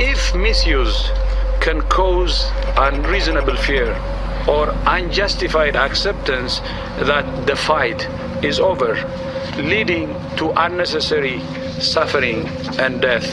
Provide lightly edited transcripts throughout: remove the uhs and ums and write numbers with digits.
if misused, can cause unreasonable fear or unjustified acceptance that the fight is over, leading to unnecessary suffering and death.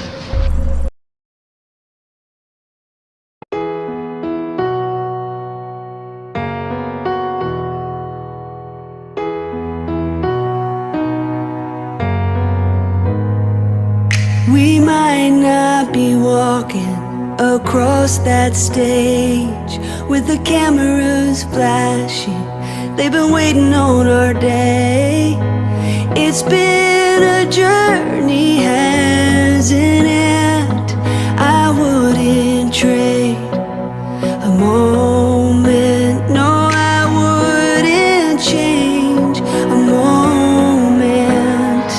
We might not be walking across that stage with the cameras flashing. They've been waiting on our day. It's been a journey, hasn't it? I wouldn't trade a moment. No, I wouldn't change a moment.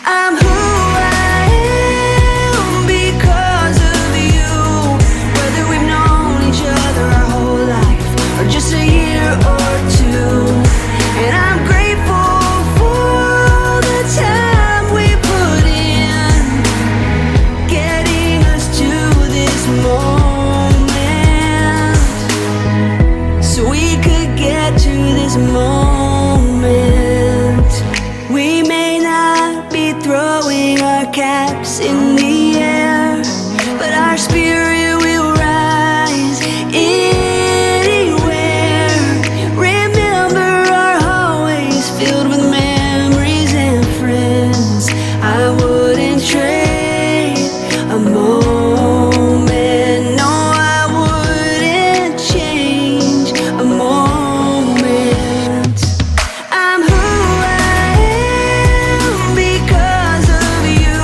I'm who I am because of you. Whether we've known each other our whole life or just a year or two. And I'm grateful for the time we put in, getting us to this moment, so we could get to this moment. We may not be throwing our caps in the air, but our spirit will rise anywhere. Remember our hallways filled with memories and friends. I wouldn't trade a moment. No, I wouldn't change a moment. I'm who I am because of you.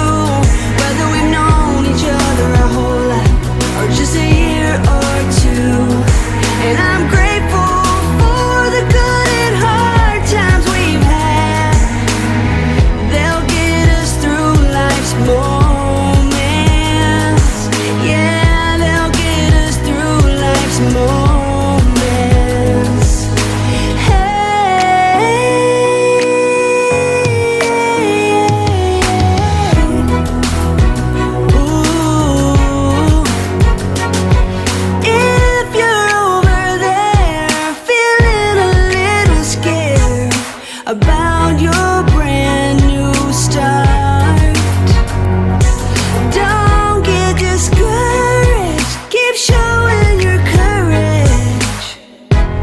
Whether we've known each other our whole life or just a year or two. And I'm grateful for the good and hard times we've had. They'll get us through life's moments. Yeah, they'll get us through life's moments. Hey, ooh. If you're over there feeling a little scared about your brand new start, don't get discouraged. Keep showing your courage,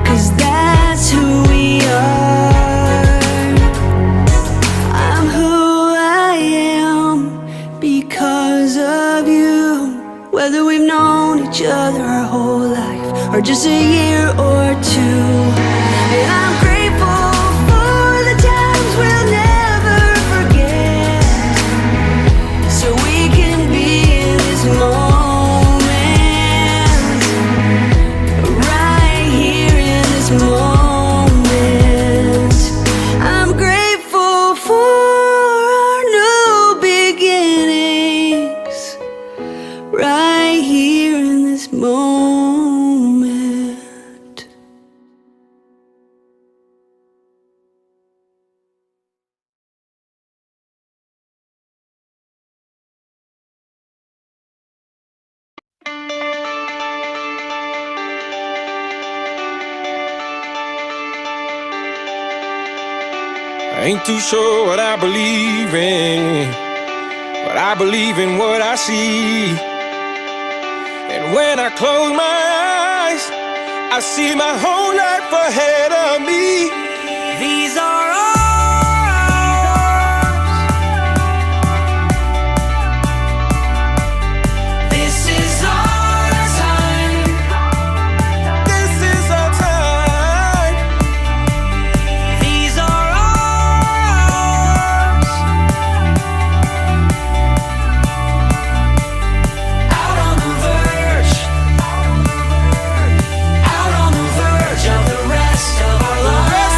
'cause that's who we are. I'm who I am because of you. Whether we've known each other our whole life or just a year or two. And I'm grateful for the times we'll never forget, so we can be in this moment, right here in this moment. I'm grateful for our new beginnings, right here in this moment. I ain't too sure what I believe in, but I believe in what I see. And when I close my eyes, I see my whole life ahead of me. These are this is our time. This is our time. These are ours. Out on the verge. Out on the verge of the rest of our lives.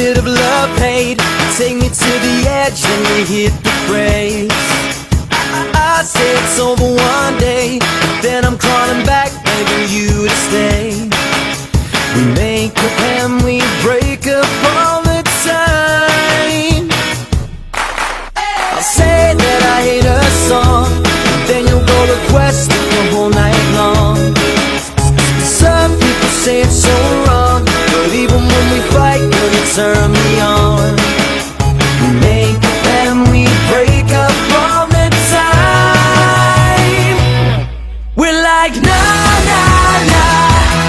bit of love paid. Take me to the edge, then we hit the brakes. I say it's over one day, but then I'm crawling back, begging you to stay. We make up and we break up all the time. I'll say that I hate a song, then you'll go request it the whole night long. Some people say it's so wrong, but even when we fight, will you turn me on? We make up and we break up all the time. We're like, nah, nah, nah,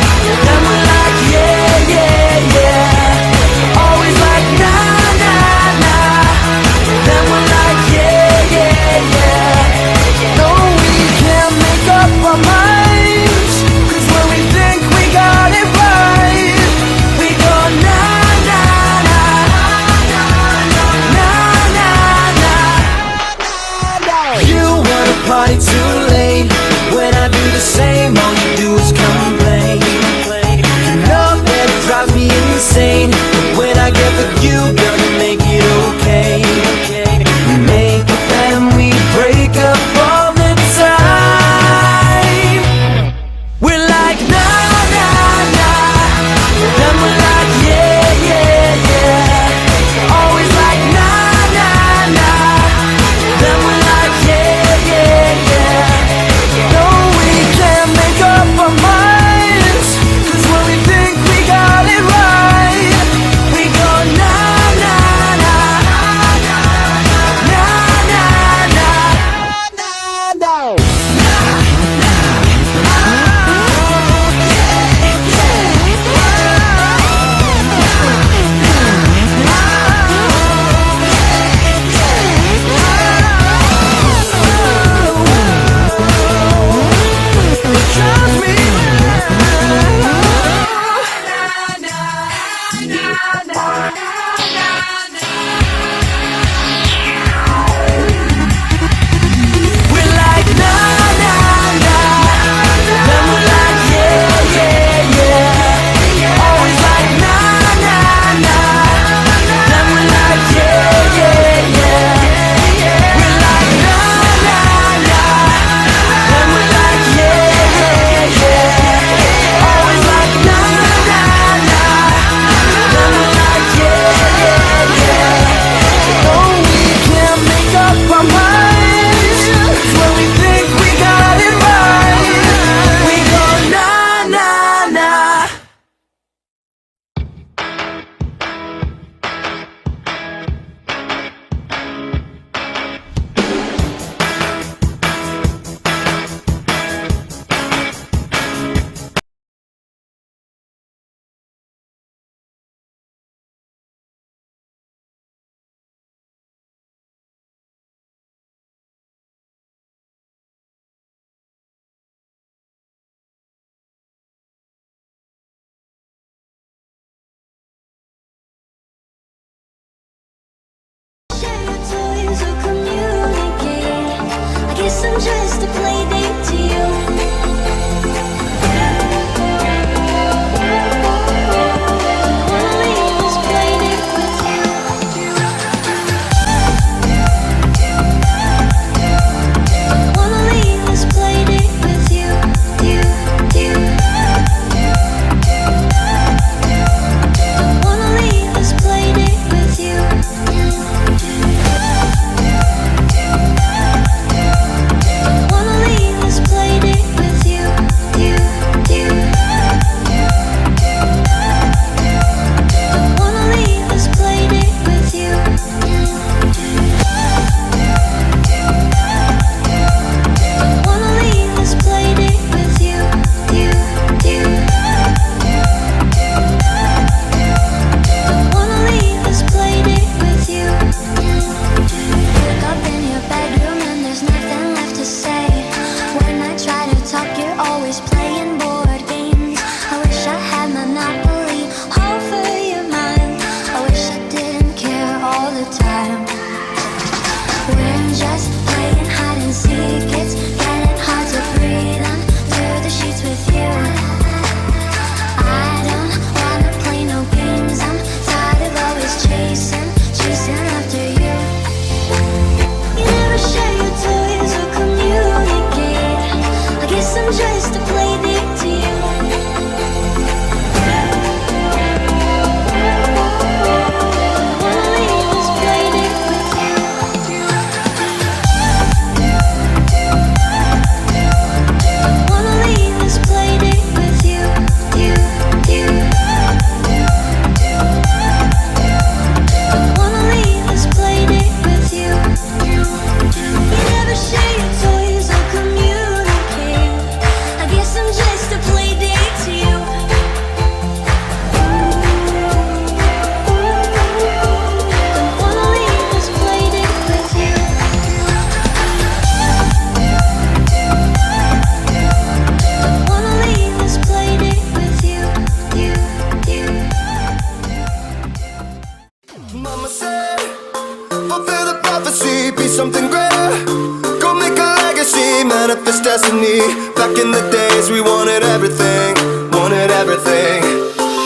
destiny. Back in the days we wanted everything, wanted everything.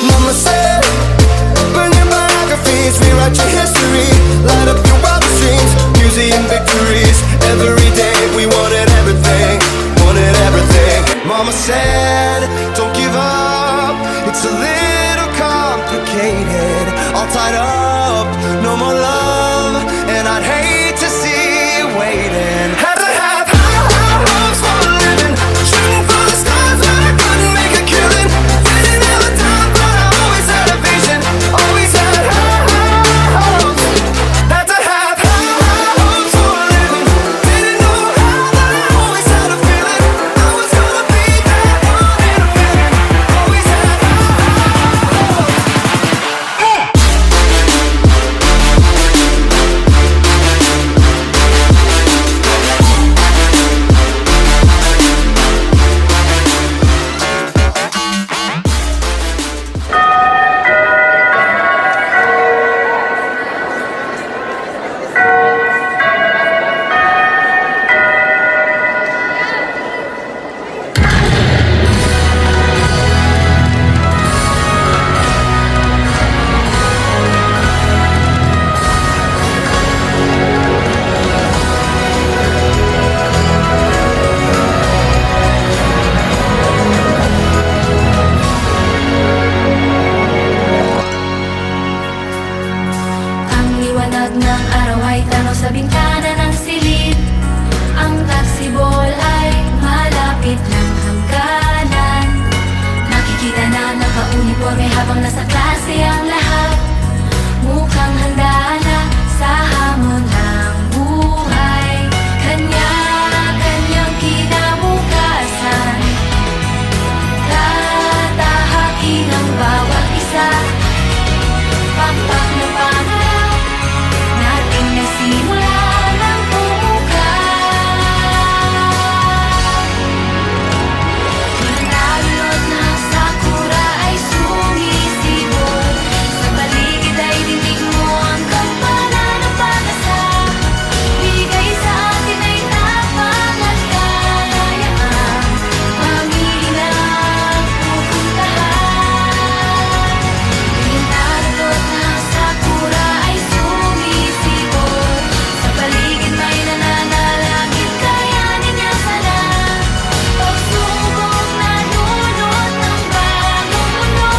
Mama said, burn your biographies, rewrite your history, light up your wildest dreams, museum victories. Every day we wanted everything, wanted everything. Mama said, don't give up, it's a little complicated, all tied up, no more love, and I'd hate to see you waiting. Had to have high hopes for a living, shooting for the stars but I couldn't make a killing. Didn't have a dime but I always had a vision, always had high hopes. Had to have high hopes for a living, didn't know how but I always had a feeling I was gonna be that one in a million. Always had high hopes. Ang liwanag ng araw ay tanaw sa bintana ng silid. Ang taxiball ay malapit ng hangganan. Nakikita na naka-uniforme habang nasa klase ang lahat. Mukhang handa na sa hamon ng buhay. Kanya-kanyang kinabukasan, tatahakin ang bawat isa. Pakpak na pangarap nating nasimula ng bumukas. Manalot ng sakura ay sumisibol, sa paligid ay dinig mo ang kampana ng pag-asa. Bigay sa atin ay tapang at kalayaan, pamilya ang pupuntahan. Pinarot ng sakura ay sumisibol, sa paligid may nananalangin, kayanin niya sana. Pagsubok na dulot ng bagong mundo,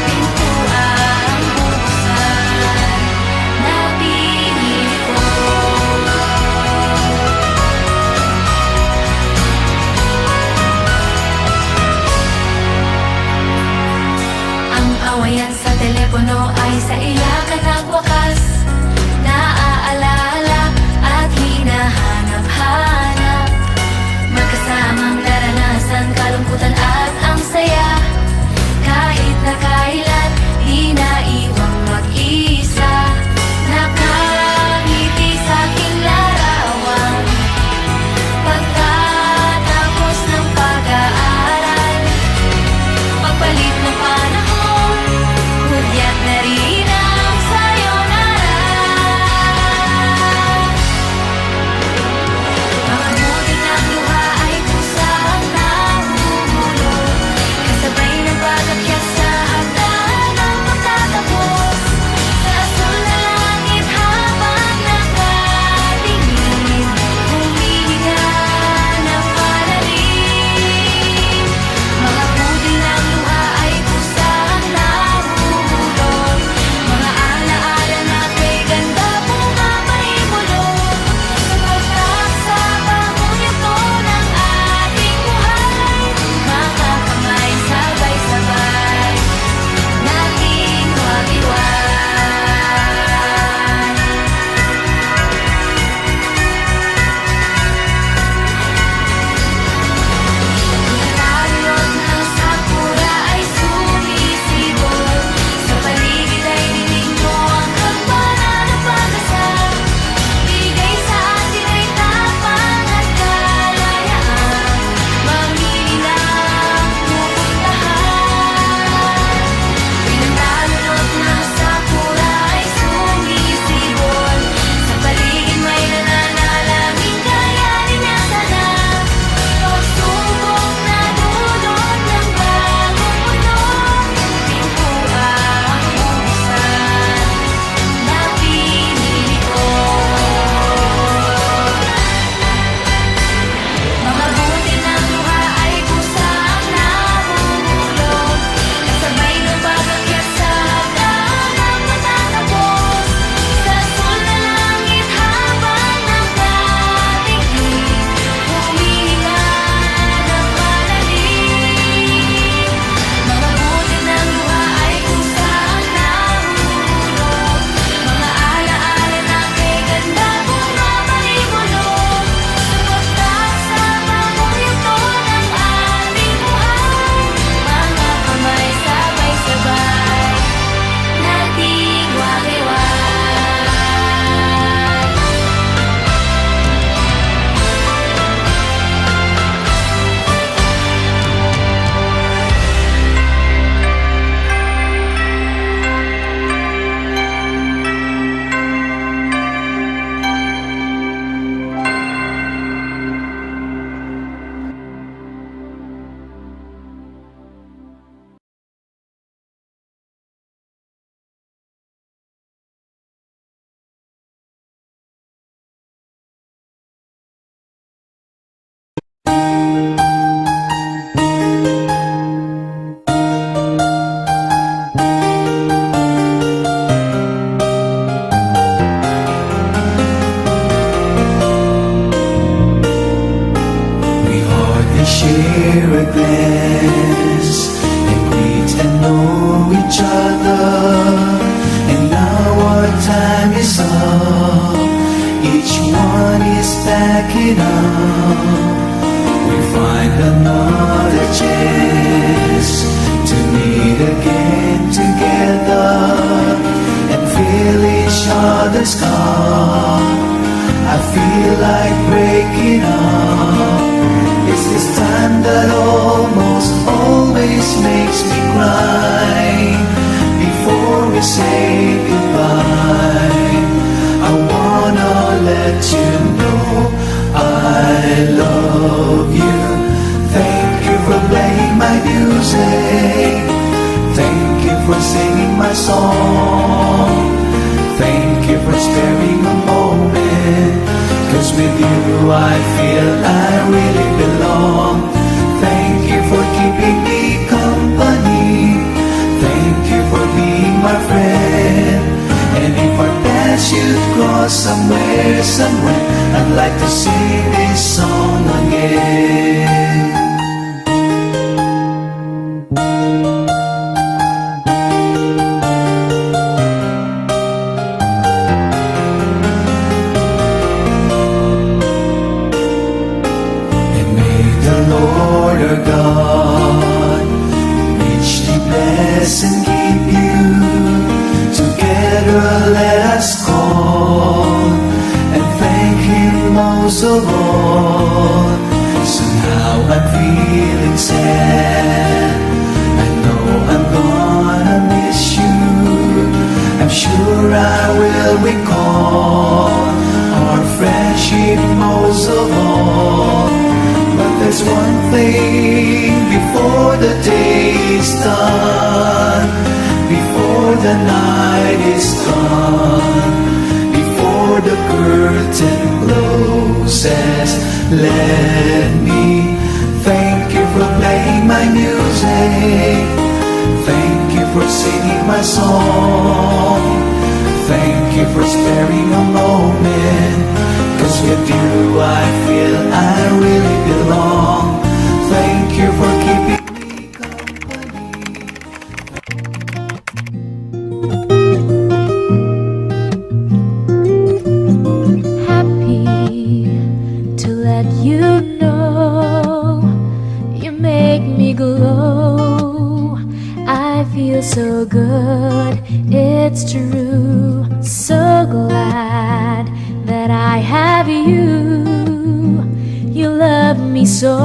pintuan buksan na pinili ko. Ang awayan sa telepono ay sa iyakan nagwakas. Naaalala at hinahanap-hanap, magkasamang naranasan, kalungkutan at ang saya. Kahit na kailan, di naiwang mag-isa. Nakangiti sa aking larawan, pagkatapos ng pag-aaral. Pagpalit ng panahon, hudyat na rin ang sayonara. is gone, I feel like breaking up. It's this time that almost always makes me cry. Before we say goodbye, I wanna let you know I love you. Thank you for playing my music. Thank you for singing my song. Thank you for sparing a moment, 'cause with you I feel I really belong. Thank you for keeping me company. Thank you for being my friend. And if our paths should cross somewhere, I'd like to sing this song again. Lord our God richly bless and keep you. Together let us call and thank Him most of all. So now I'm feeling sad, I know I'm gonna miss you. I'm sure I will recall our friendship most of all. But there's one thing before the day is done, before the night is gone, before the curtain closes. Let me thank you for playing my music. Thank you for singing my song. Thank you for sparing a moment, 'cause with you I feel I really belong. Thank you for keeping me company. Happy to let you know you make me glow. I feel so good, it's true. So glad that I have you. You love me so.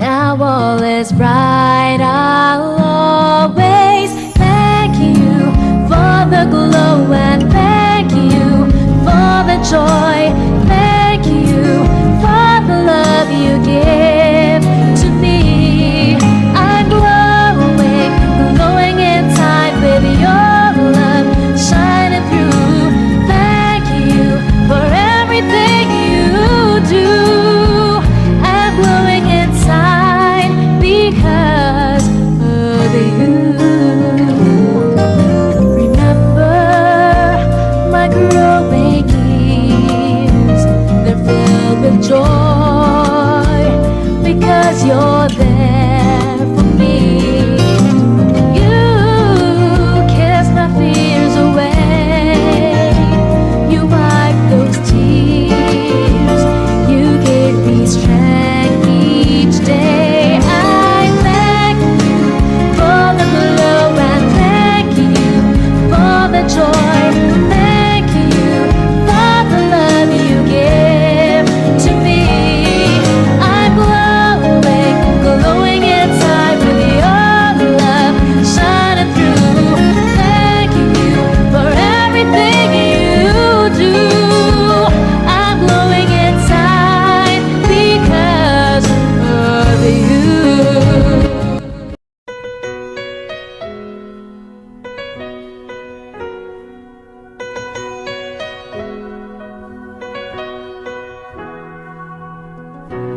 Now all is bright. I'll always thank you for the glow, and thank you for the joy. Thank you for the love you give to me. I'm glowing, glowing inside with your love shining through. Thank you for everything you do. I'm glowing inside because of you. Remember my growing years, they're filled with joy because you're there for me. You kiss my fears away. You wipe those tears. You gave me strength each day. I thank you for the glow, and thank you for the joy. Thank you for the love you give to me. I'm glowing, glowing inside with your love shining through. Thank you for everything you do. I'm glowing inside because of you.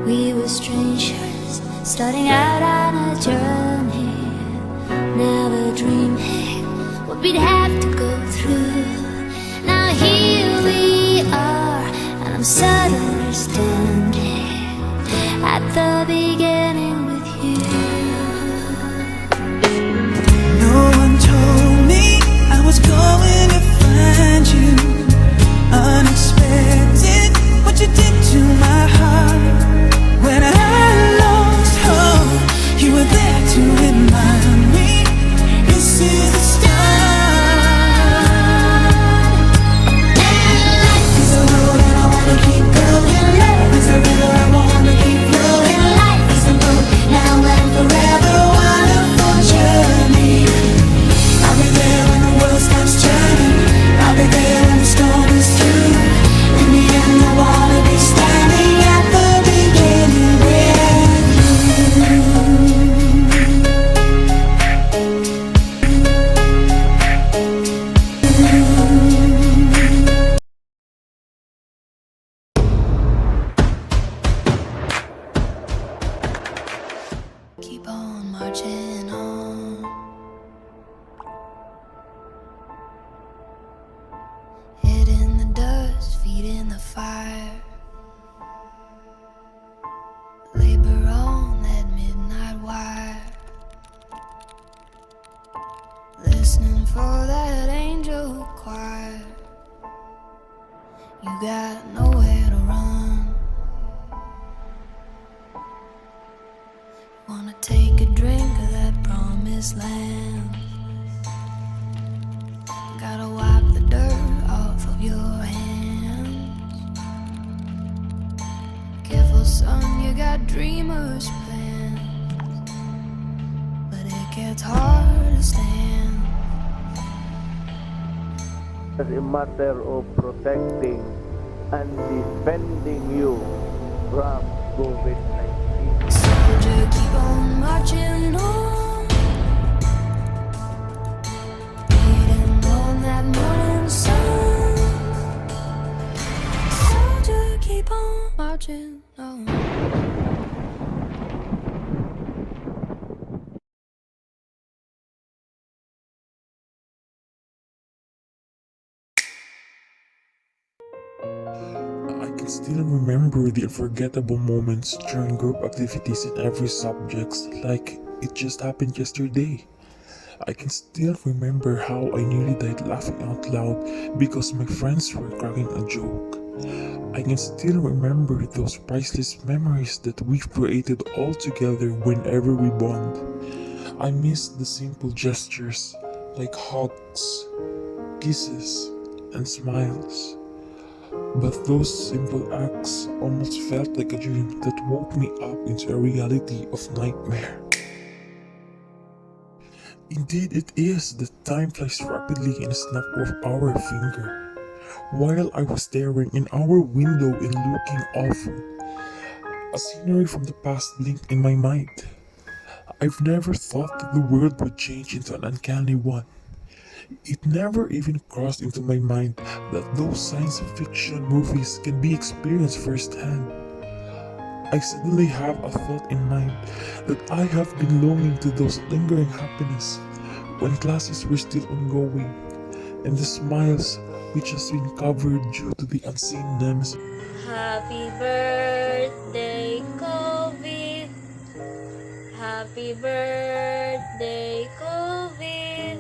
We were strangers, starting out on a journey, never dreaming what we'd have to go through. Now here we are, and I'm suddenly standing at the beginning with you. No one told me I was going to find you. Unexpected, what you did to my heart. When I lost hope, you were there to remind me this is the start. marching on. Head in the dust, feet in the fire. Labor on that midnight wire. Listening for that angel choir. You got nowhere to run. Wanna take a drink of that promised land. Gotta wipe the dirt off of your hands. Careful son, you got dreamers plans, but it gets hard to stand. As a matter of protecting and defending you from COVID-19. Soldier, keep on marching on. Waiting on that morning sun. Soldier, keep on marching on. I can still remember the unforgettable moments during group activities in every subject like it just happened yesterday. I can still remember how I nearly died laughing out loud because my friends were cracking a joke. I can still remember those priceless memories that we've created all together whenever we bond. I miss the simple gestures like hugs, kisses, and smiles. But those simple acts almost felt like a dream that woke me up into a reality of nightmare. Indeed it is that time flies rapidly in a snap of our finger. While I was staring in our window and looking awful, a scenery from the past blinked in my mind. I've never thought that the world would change into an uncanny one. It never even crossed into my mind that those science fiction movies can be experienced firsthand. I suddenly have a thought in mind that I have been longing to those lingering happiness when classes were still ongoing, and the smiles which has been covered due to the unseen nemesis. Happy birthday, COVID. Happy birthday, COVID.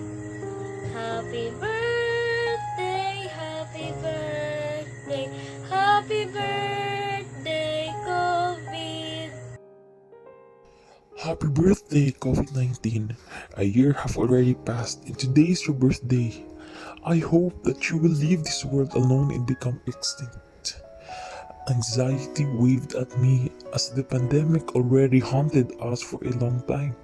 Happy birthday, happy birthday, happy birthday, COVID. Happy birthday, COVID-19. A year have already passed and today is your birthday. I hope that you will leave this world alone and become extinct. Anxiety waved at me as the pandemic already haunted us for a long time.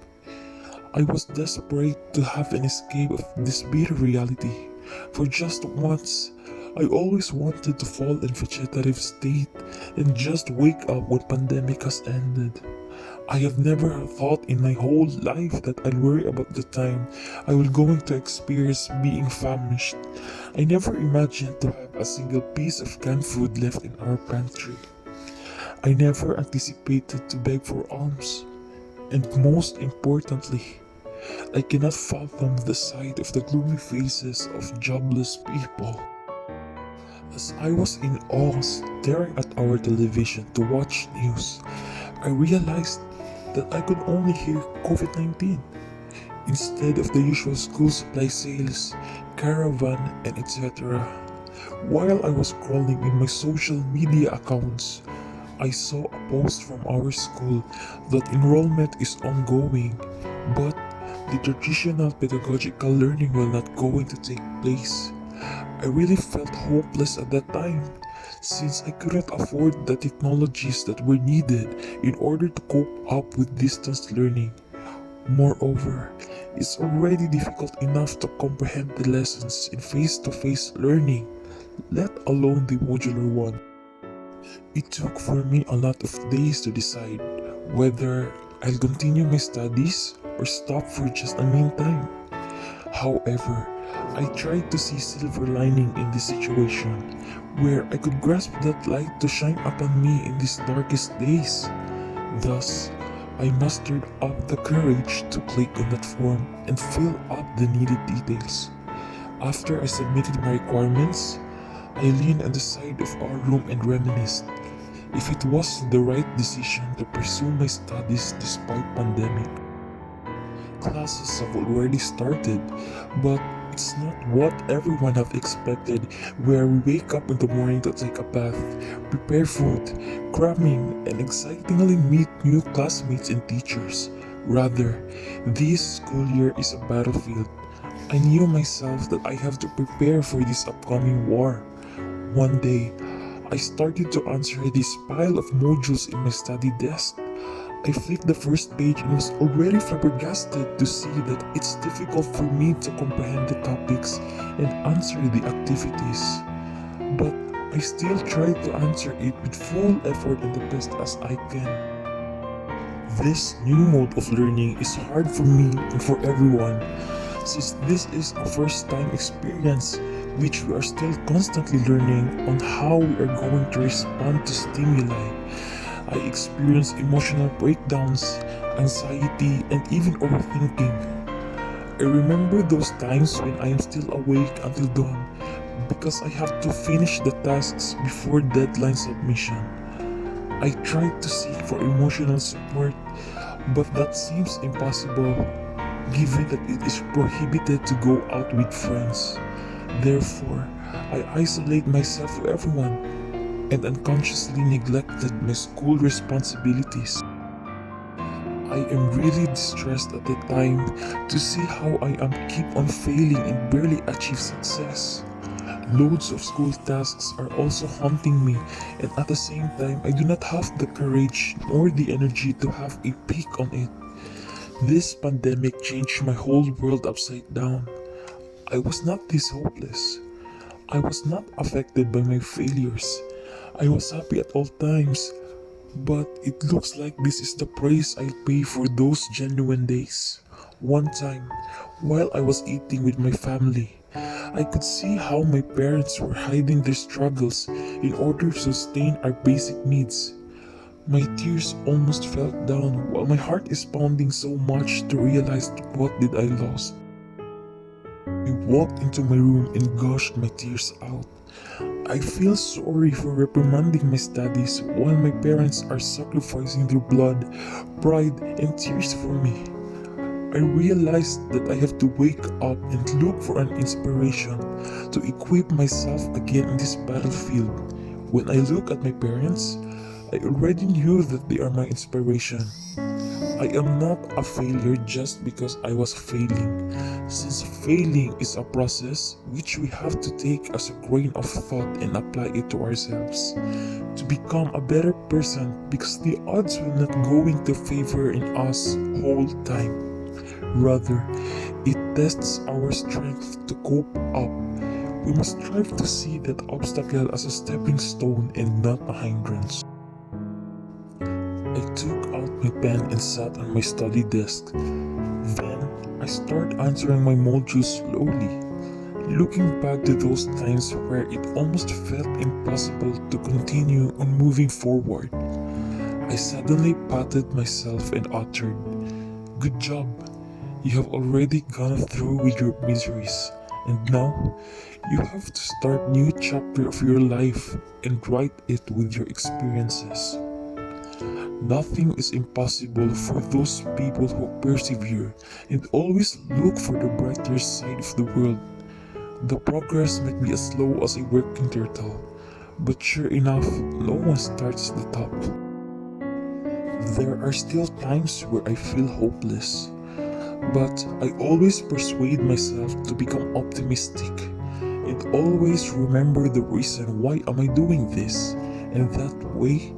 I was desperate to have an escape of this bitter reality. For just once, I always wanted to fall in vegetative state and just wake up when pandemic has ended. I have never thought in my whole life that I'd worry about the time I will going to experience being famished. I never imagined to have a single piece of canned food left in our pantry. I never anticipated to beg for alms. And most importantly, I cannot fathom the sight of the gloomy faces of jobless people. As I was in awe staring at our television to watch news, I realized that I could only hear COVID-19 instead of the usual school supply sales, caravan, and etc. While I was scrolling in my social media accounts, I saw a post from our school that enrollment is ongoing, but the traditional pedagogical learning will not going to take place. I really felt hopeless at that time, since I couldn't afford the technologies that were needed in order to cope up with distance learning. Moreover, it's already difficult enough to comprehend the lessons in face-to-face learning, let alone the modular one. It took for me a lot of days to decide whether I'll continue my studies or stop for just a meantime. However, I tried to see silver lining in this situation, where I could grasp that light to shine upon me in these darkest days. Thus, I mustered up the courage to click on that form and fill up the needed details. After I submitted my requirements, I leaned on the side of our room and reminisced if it was the right decision to pursue my studies despite pandemic. Classes have already started, but it's not what everyone have expected, where we wake up in the morning to take a bath, prepare food, cramming, and excitingly meet new classmates and teachers. Rather, this school year is a battlefield. I knew myself that I have to prepare for this upcoming war. One day, I started to answer this pile of modules in my study desk. I flipped the first page and was already flabbergasted to see that it's difficult for me to comprehend the topics and answer the activities. But I still tried to answer it with full effort and the best as I can. This new mode of learning is hard for me and for everyone, since this is a first-time experience which we are still constantly learning on how we are going to respond to stimuli. I experience emotional breakdowns, anxiety, and even overthinking. I remember those times when I am still awake until dawn because I have to finish the tasks before deadline submission. I tried to seek for emotional support, but that seems impossible given that it is prohibited to go out with friends. Therefore, I isolate myself from everyone and unconsciously neglected my school responsibilities. I am really distressed at the time to see how I am keep on failing and barely achieve success. Loads of school tasks are also haunting me, and at the same time I do not have the courage nor the energy to have a peek on it. This pandemic changed my whole world upside down. I was not this hopeless. I was not affected by my failures. I was happy at all times, but it looks like this is the price I'll pay for those genuine days. One time, while I was eating with my family, I could see how my parents were hiding their struggles in order to sustain our basic needs. My tears almost fell down while my heart is pounding so much to realize what did I lost. I walked into my room and gushed my tears out. I feel sorry for reprimanding my studies while my parents are sacrificing their blood, pride, and tears for me. I realized that I have to wake up and look for an inspiration to equip myself again in this battlefield. When I look at my parents, I already knew that they are my inspiration. I am not a failure just because I was failing, since failing is a process which we have to take as a grain of thought and apply it to ourselves to become a better person, because the odds will not going to favor in us whole time. Rather, it tests our strength to cope up. We must strive to see that obstacle as a stepping stone and not a hindrance. I took out my pen and sat on my study desk. Then, I started answering my modules slowly, looking back to those times where it almost felt impossible to continue on moving forward. I suddenly patted myself and uttered, "Good job! You have already gone through with your miseries, and now you have to start new chapter of your life and write it with your experiences." Nothing is impossible for those people who persevere and always look for the brighter side of the world. The progress might be as slow as a working turtle, but sure enough, no one starts at the top. There are still times where I feel hopeless, but I always persuade myself to become optimistic and always remember the reason why am I doing this, and that way,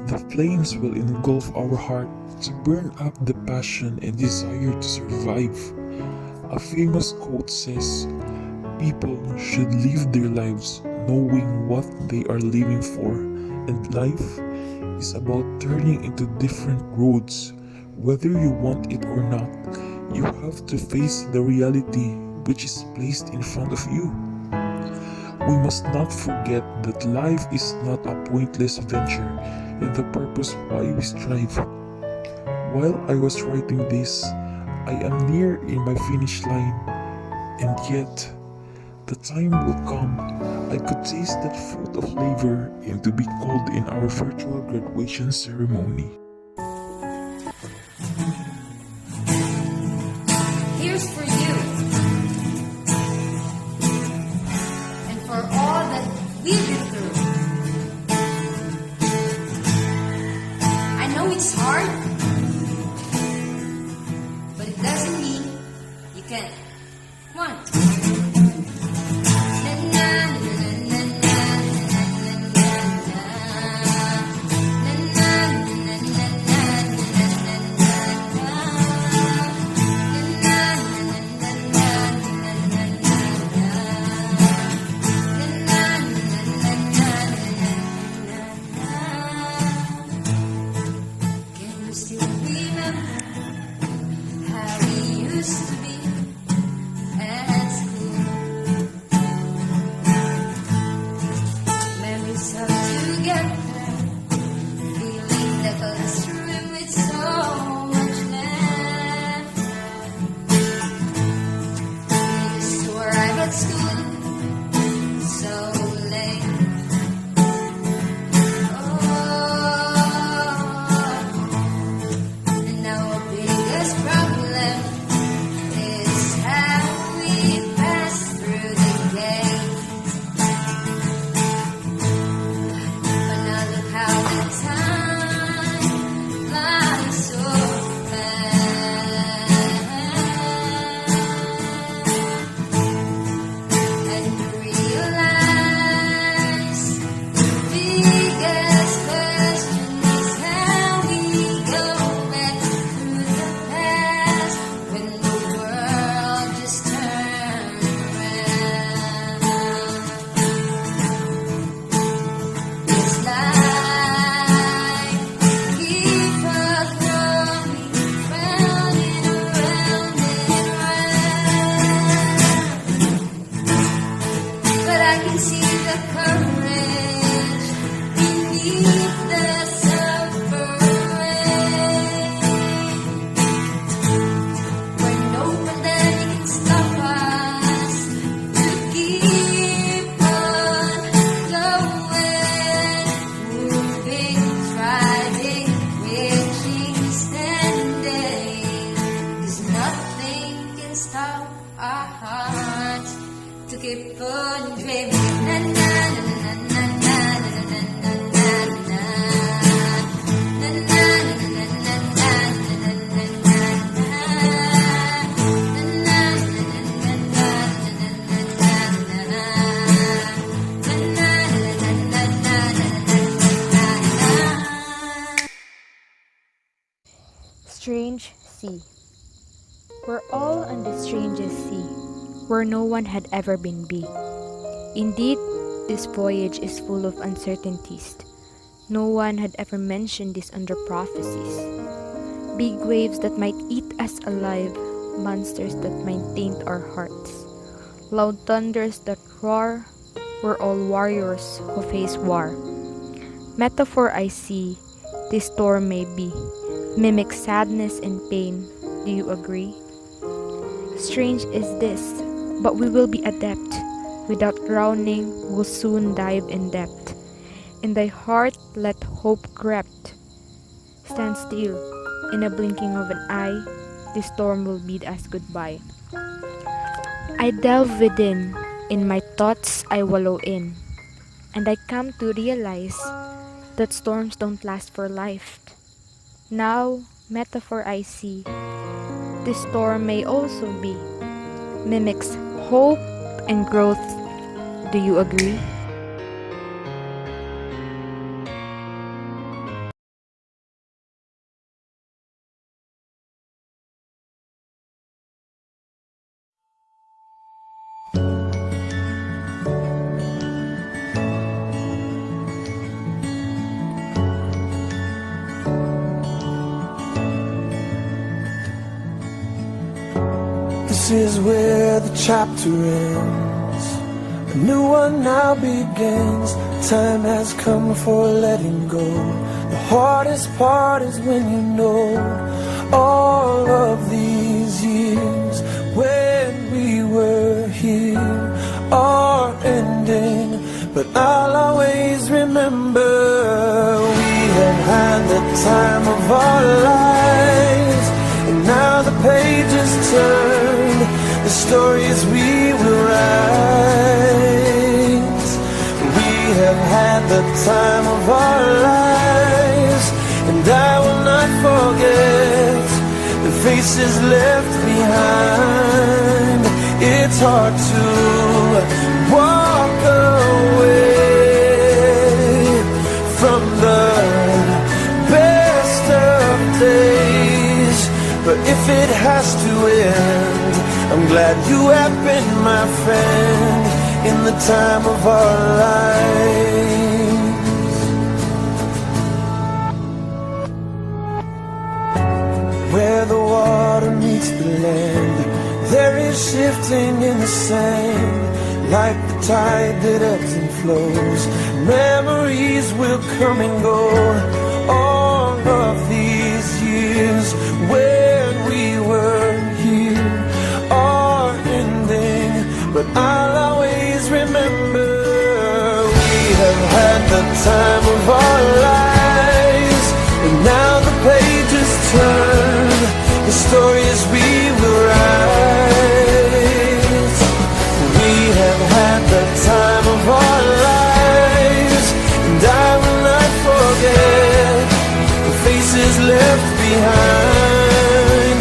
the flames will engulf our heart to burn up the passion and desire to survive. A famous quote says, "People should live their lives knowing what they are living for, and life is about turning into different roads. Whether you want it or not, you have to face the reality which is placed in front of you." We must not forget that life is not a pointless venture, and the purpose why we strive. While I was writing this, I am near in my finish line, and yet the time will come I could taste that fruit of labor and to be called in our virtual graduation ceremony. Here's for you, and for all that we've been through. I know it's hard, but it doesn't mean you can't. Come on. Can you still remember how we used to be at school? Memories of together, feeling the classroom with so much left. We used to arrive at school so late. And now our biggest problem is how we pass through the gate. But now look how the time flies so fast. And you realize the biggest question is how we go back through the past when the world just turned around. It's like keep us rolling round and around and around. But I can see the courage beneath the suffering. Where no pandemic can stop us to keep on going, moving, thriving, reaching, standing. 'Cause nothing can stop our hearts to keep on dreaming. Na na na na na na na na na na na. Na na na na na na na na na na. Na na na na na na na na na na. Strange Sea. We're all on the strangest sea, where no one had ever been be. Indeed, this voyage is full of uncertainties. No one had ever mentioned this under prophecies. Big waves that might eat us alive, monsters that might taint our hearts. Loud thunders that roar, we're all warriors who face war. Metaphor I see, this storm may be, mimics sadness and pain, do you agree? Strange is this, but we will be adept. Without drowning, we'll soon dive in depth. In thy heart let hope crept. Stand still, in a blinking of an eye, this storm will bid us goodbye. I delve within, in my thoughts I wallow in, and I come to realize that storms don't last for life. Now, metaphor I see, this storm may also be, mimics hope and growth. Do you agree? This is where the chapter ends. A new one now begins. Time has come for letting go. The hardest part is when you know All of these years when we were here are ending, but I'll always remember we have had the time of our lives, and now the pages turn, the stories we will write. We have had the time of our lives, and I will not forget the faces left behind. It's hard to walk away from the best of days, but if it has to end, I'm glad you have been my friend in the time of our lives. Where the water meets the land, there is shifting in the sand, like the tide that ebbs and flows. Memories will come and go. All of these years when we were here are ending, but I'll always remember we have had the time of our lives, and now the pages turn, the stories we will write. We have had the time of our lives, and I will not forget the faces left behind.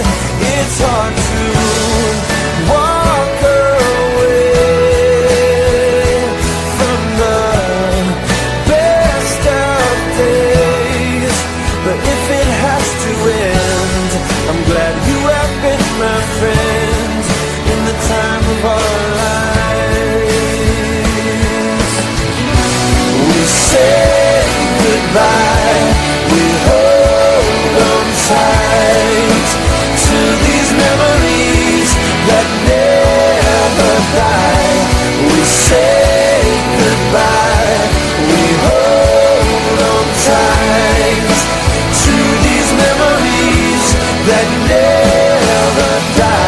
It's hard to walk away from the best of days, but if it has to end, I'm glad you have been my friend in the time of our lives. We say goodbye, we hold on tight to these memories that never die. We say goodbye, we hold on tight to these memories that never die.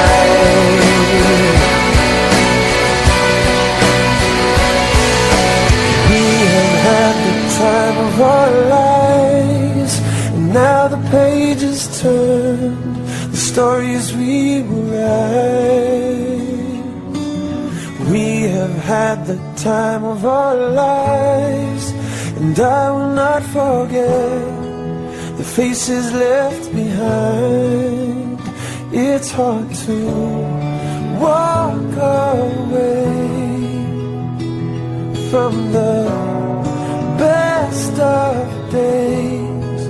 We have had the time of our lives, and now the pages turn, the stories we will write. We have had the time of our lives, and I will not forget the faces left behind. It's hard to walk away from the best of days,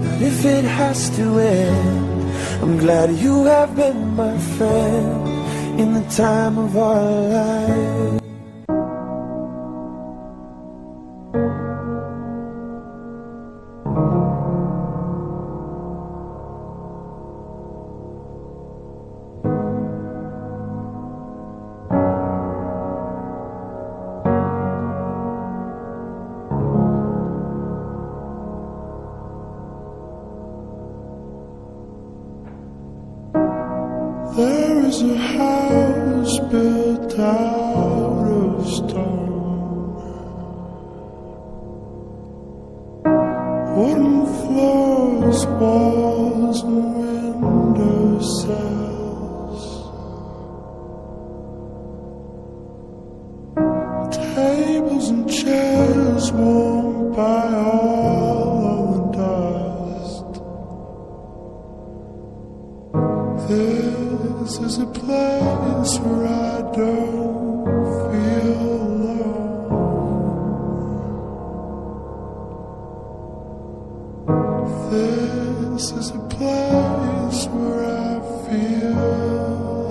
but if it has to end, I'm glad you have been my friend in the time of our lives. There is a house built out of stone, wooden floors, walls, and window sills. Tables and chairs worn by all of the dust. This is a place where I don't feel alone. This is a place where I feel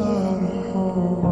at home.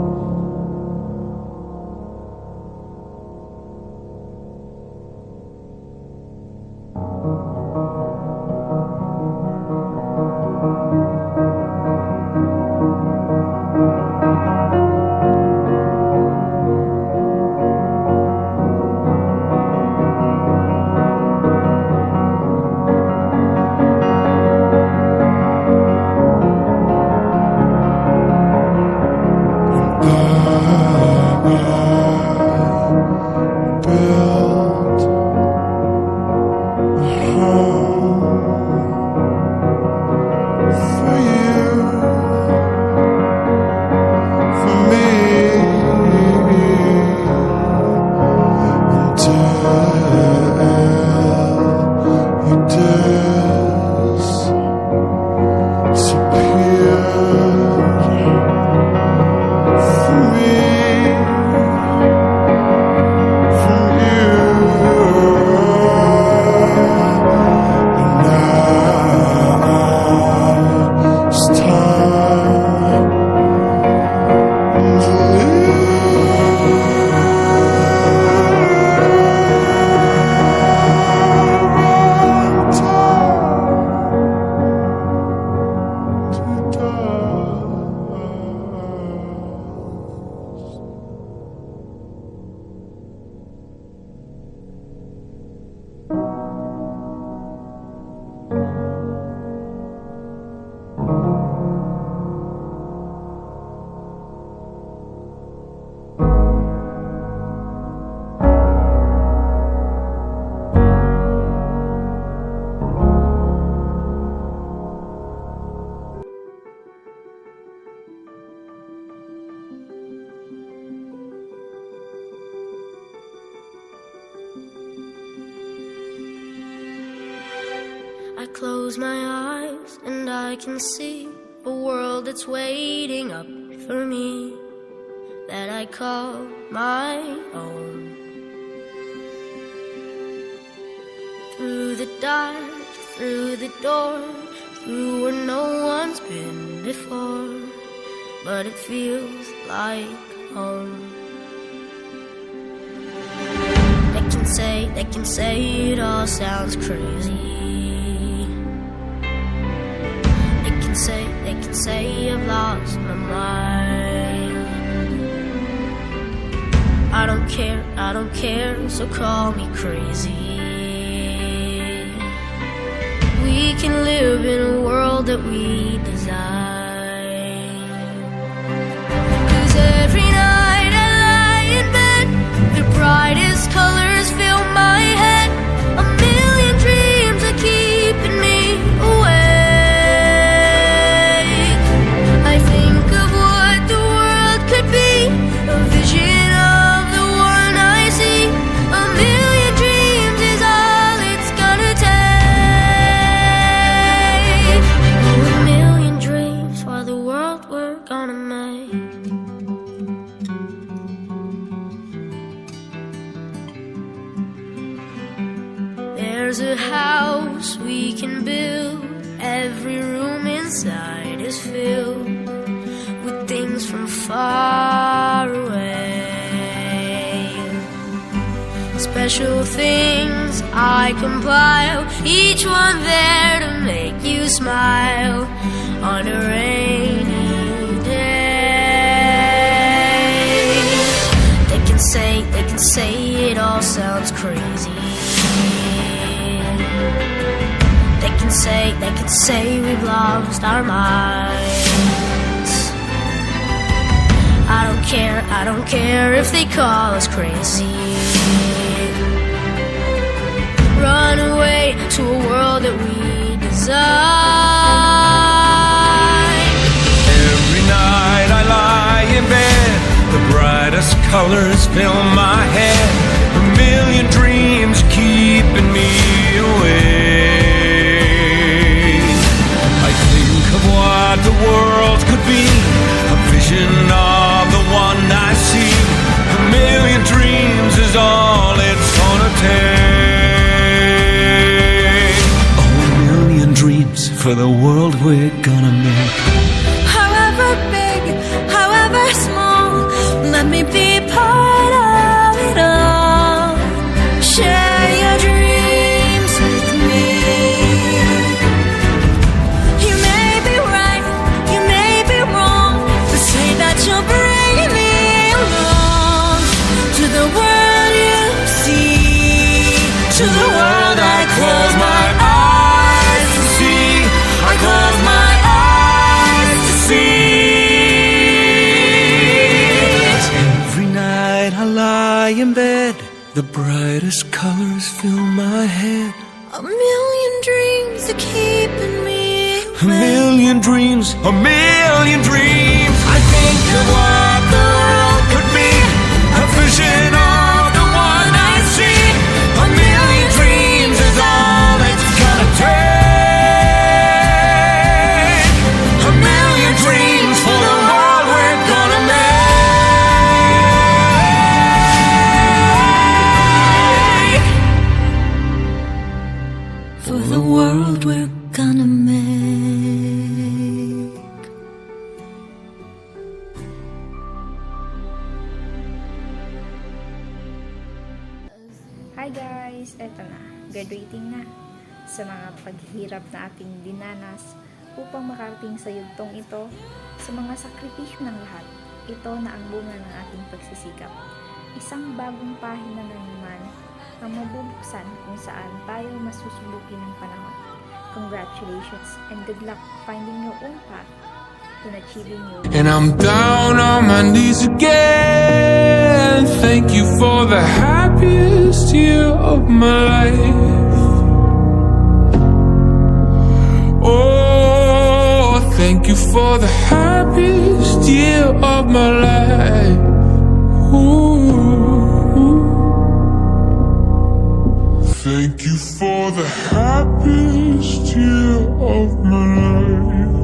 close my eyes and I can see a world that's waiting up for me, that I call my own. Through the dark, through the door, through where no one's been before, but it feels like home. They can say it all sounds crazy. They can say I've lost my mind. I don't care, so call me crazy. We can live in a world that we design. 'Cause every night I lie in bed, the brightest colors fill my head. A million dreams are keeping me awake. I think of what the world could be, a vision of the one I see. A million dreams is all it's gonna take. Oh, a million dreams for the world we're gonna make. There's a house we can build. Every room inside is filled with things from far away. Special things I compile, each one there to make you smile on a rainy day. They can say it all sounds crazy. They can say we've lost our minds. I don't care if they call us crazy. Run away to a world that we design. Every night I lie in bed, the brightest colors fill my head. A million dreams keeping me awake. I think of what the world could be, a vision of the one I see. A million dreams is all it's gonna take. Oh, a million dreams for the world we're gonna make. However big, however small, let me be part of it all. Share your dreams with me. You may be right, you may be wrong, but say that you'll bring me along to the world you see, to the world I close my eyes to see. I close my eyes to see. Every night I lie in bed, the brightest colors fill my head. A million dreams are keeping me A million dreams, a million dreams. I think of what the world could be, a vision of the one I see. A million dreams is all it's gonna take. A million dreams for the world we're gonna make. for the world we're gonna make. Hi guys! Eto na, graduating na. Sa mga paghihirap na ating dinanas upang makarating sa yugtong ito, sa mga sakripisyo ng lahat, ito na ang bunga ng ating pagsisikap. Isang bagong pahina na naman ang mabubuksan kung saan tayo masusubukin ng panahon. Congratulations and good luck finding your own path in achieving your And I'm down on my knees again. Thank you for the happiest year of my life. Oh, thank you for the happiest year of my life. Ooh. Thank you for the happiest year of my life.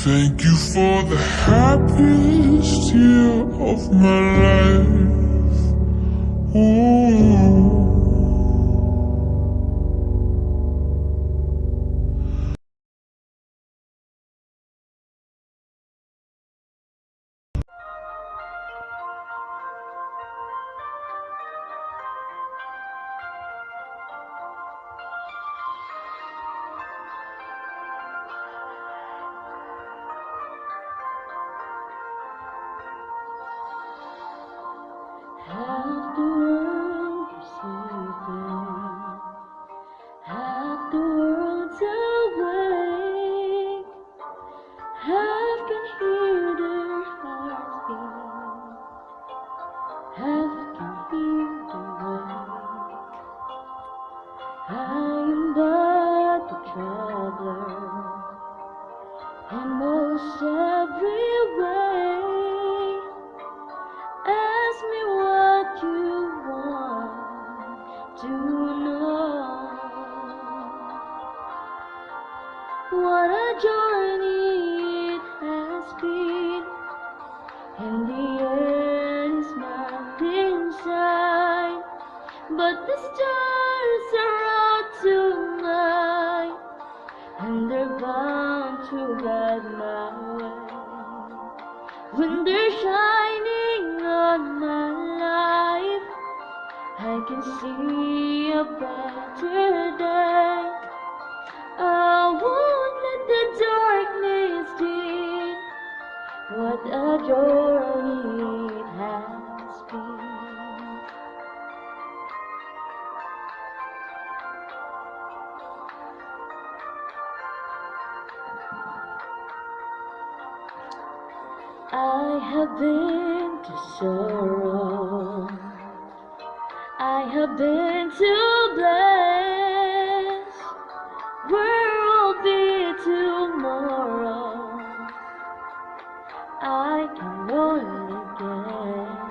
Thank you for the happiest year of my life. Oh. Half the world is sleeping, half the world's awake, half can hear their hearts beat, half can hear the wake. I am but a traveler in most every way. Ask me what you want to know. What a journey it has been. In the end, it's not inside, but the stars are out tonight, and they're bound to guide my way. When they're shining on my life, I can see a better day. I won't let the darkness steal what a journey it has been. I have been to sorrow, I have been to bliss. Where will be tomorrow? I can only guess.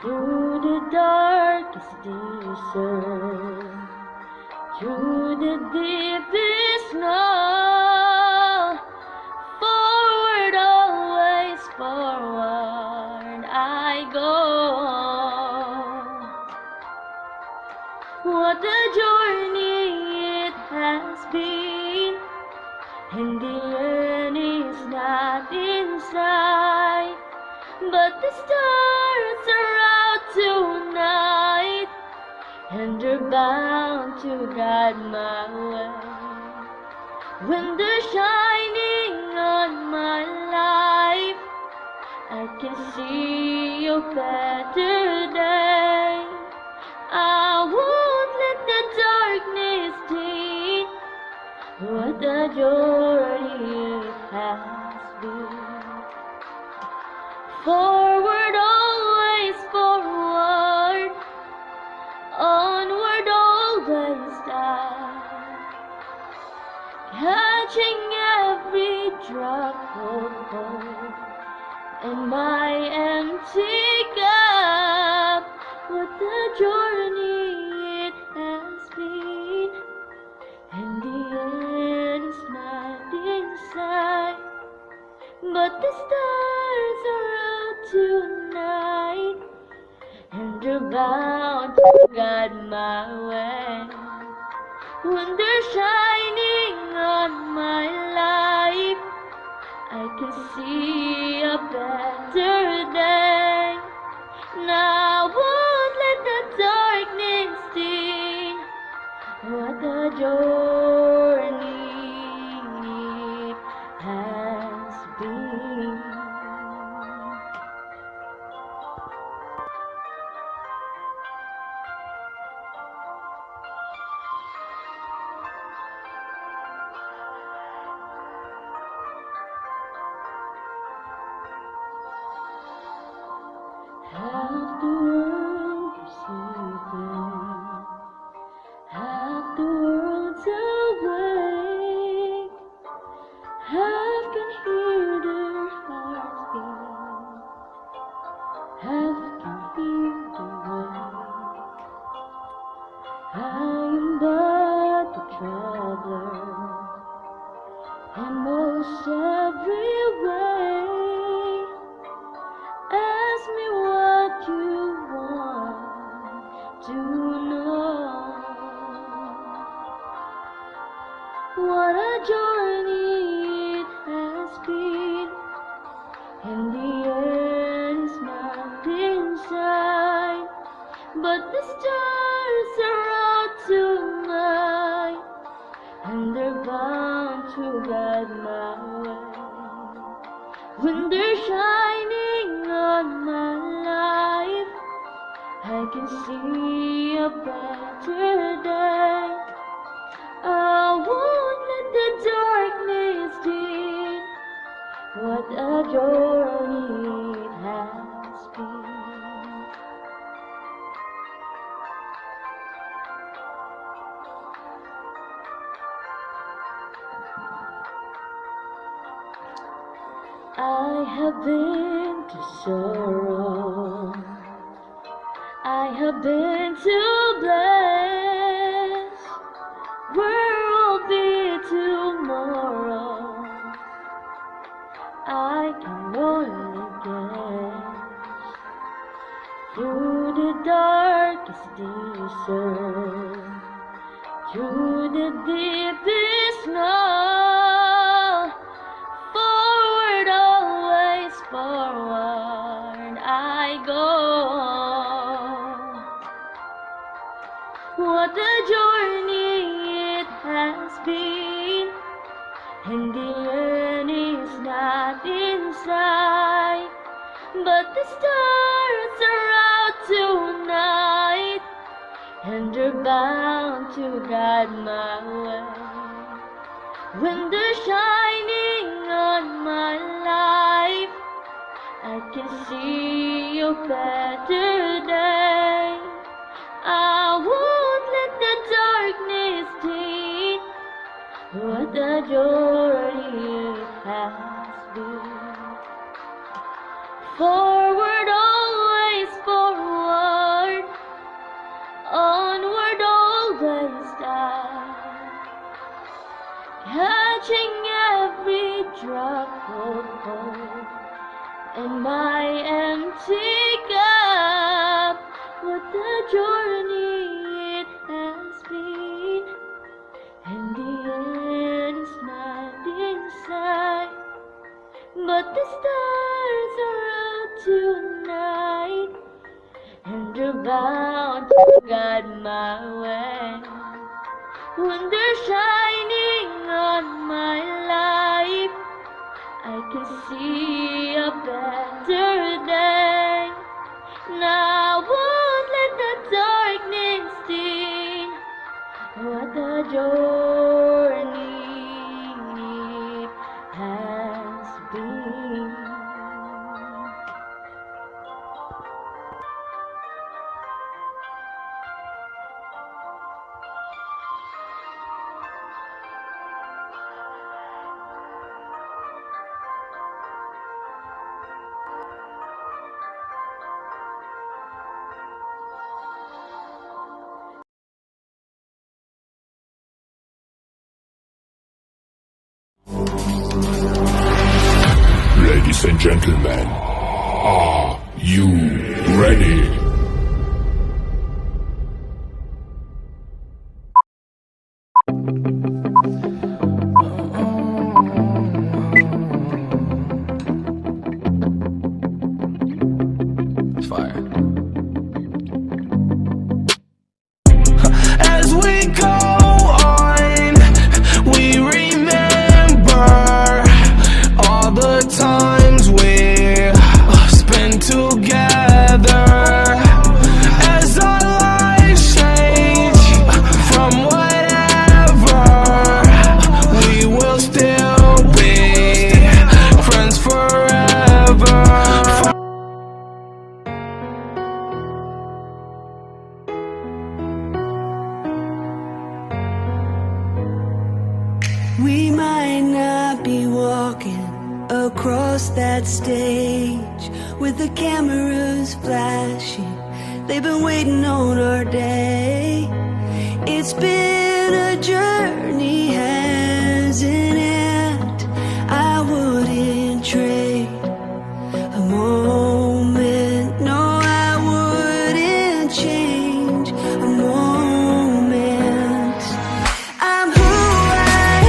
Through the darkest desert, through the deepest snow, forward, always forward I go. What a journey it has been. In the end, it's not inside, but the stars are out tonight, and they're bound to guide my way. When they're shining on my life, I can see a better day. I won't let the darkness steal what a journey it has been. Forward, always forward, onward, always down, catching every drop of hope in my empty cup. What a journey it has been. In the end, it's not inside, but the stars are out tonight, and they're bound to guide my way. When they're shining on my life, I can see a better day. Now I won't let the darkness steal what a journey it has been. Half the world is sleeping, half the world's awake, half can hear their hearts beat, half can hear the What a journey it has been. In the end, it's not inside, but the stars are out tonight, and they're bound to guide my way. When they're shining on my life, I can see a better day. I won't let the darkness dim what a journey it has been. I have been to sorrow, I have been to bliss. Where will be tomorrow? I can only guess. Through the darkest desert, through the deepest night, forward, always forward I go. What a journey it has been, and the end is not in sight, but the stars are out tonight, and they're bound to guide my way. When they're shining on my life, I can see a better day. I won't let the darkness dim what a journey it has been. Forward, always forward, onward, always die, catching every drop of hope in my empty cup. What a journey it has been, and the end is not in sight, but the stars are out tonight, and they're bound to guide my way. When they're shining on my life, I can see a better day. Now I won't let the darkness dim what a journey it has been. Ladies and gentlemen, are you ready? It's fire. As we go on, we remember all the times we spent together. As our lives change from whatever, we will still be friends forever. We might not be walking across that stage with the cameras flashing. They've been waiting on our day. It's been a journey, hasn't it? I wouldn't trade a moment. No, I wouldn't change a moment. I'm who I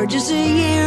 or just a year